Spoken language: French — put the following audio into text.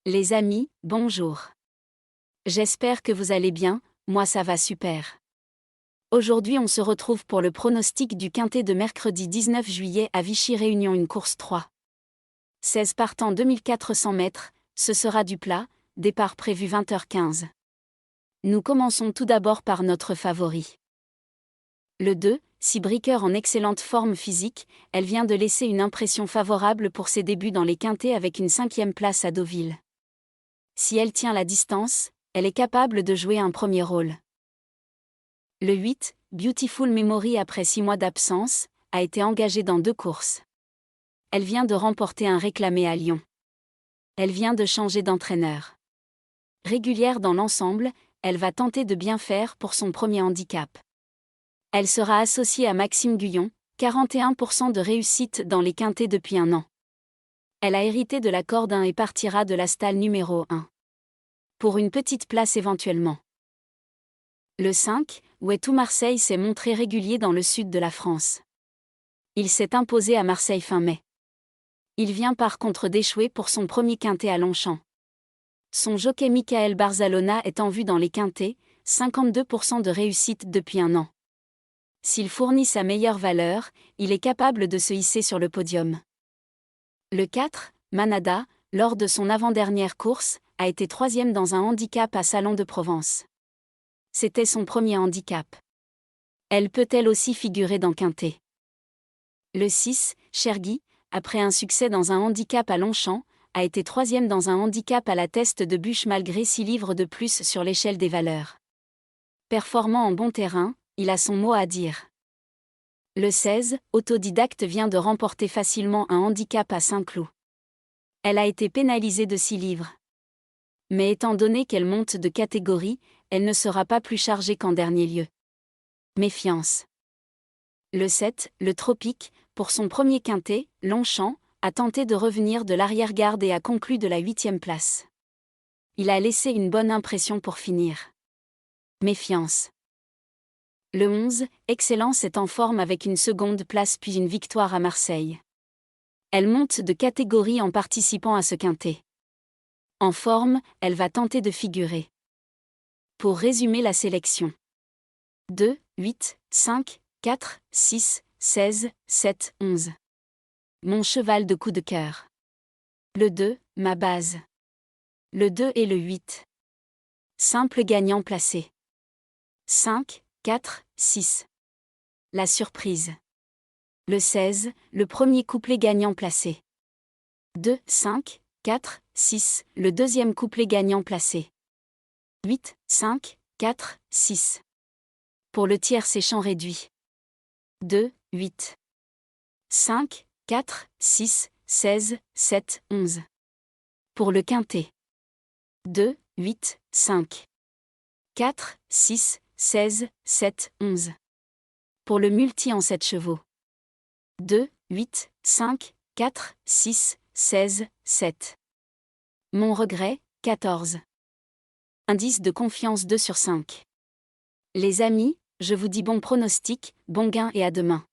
Les amis, bonjour. J'espère que vous allez bien, moi ça va super. Aujourd'hui on se retrouve pour le pronostic du quintet de mercredi 19 juillet à Vichy Réunion, une course 3. 16 partants 2400 mètres, ce sera du plat, départ prévu 20h15. Nous commençons tout d'abord par notre favori. Le 2, Seabreaker en excellente forme physique, elle vient de laisser une impression favorable pour ses débuts dans les quintets avec une 5e place à Deauville. Si elle tient la distance, elle est capable de jouer un premier rôle. Le 8, Beautiful Memory après 6 mois d'absence, a été engagée dans 2 courses. Elle vient de remporter un réclamé à Lyon. Elle vient de changer d'entraîneur. Régulière dans l'ensemble, elle va tenter de bien faire pour son premier handicap. Elle sera associée à Maxime Guyon, 41% de réussite dans les quintets depuis un an. Elle a hérité de la corde 1 et partira de la stalle numéro 1. Pour une petite place éventuellement. Le 5, Ouetou Marseille s'est montré régulier dans le sud de la France. Il s'est imposé à Marseille fin mai. Il vient par contre d'échouer pour son premier quintet à Longchamp. Son jockey Michael Barzalona est en vue dans les quintets, 52% de réussite depuis un an. S'il fournit sa meilleure valeur, il est capable de se hisser sur le podium. Le 4, Manada, lors de son avant-dernière course, a été 3e dans un handicap à Salon de Provence. C'était son premier handicap. Elle peut elle aussi figurer dans quintet. Le 6, Chergui, après un succès dans un handicap à Longchamp, a été 3e dans un handicap à la Teste de Buch malgré 6 livres de plus sur l'échelle des valeurs. Performant en bon terrain, il a son mot à dire. Le 16, Autodidacte vient de remporter facilement un handicap à Saint-Cloud. Elle a été pénalisée de 6 livres. Mais étant donné qu'elle monte de catégorie, elle ne sera pas plus chargée qu'en dernier lieu. Méfiance. Le 7, le Tropique, pour son premier quintet, Longchamp, a tenté de revenir de l'arrière-garde et a conclu de la 8e place. Il a laissé une bonne impression pour finir. Méfiance. Le 11, Excellence est en forme avec une seconde place puis une victoire à Marseille. Elle monte de catégorie en participant à ce quintet. En forme, elle va tenter de figurer. Pour résumer la sélection. 2, 8, 5, 4, 6, 16, 7, 11. Mon cheval de coup de cœur. Le 2, ma base. Le 2 et le 8. Simple gagnant placé. 5, 4, 6. La surprise. Le 16, le premier couplet gagnant placé. 2, 5, 4, 6, le deuxième couplet gagnant placé. 8, 5, 4, 6. Pour le tiers c'est champ réduit. 2, 8. 5, 4, 6, 16, 7, 11. Pour le quintet. 2, 8, 5. 4, 6, 16, 7, 11. Pour le multi en 7 chevaux. 2, 8, 5, 4, 6, 16, 7. Mon regret, 14. Indice de confiance 2 sur 5. Les amis, je vous dis bon pronostic, bon gain et à demain.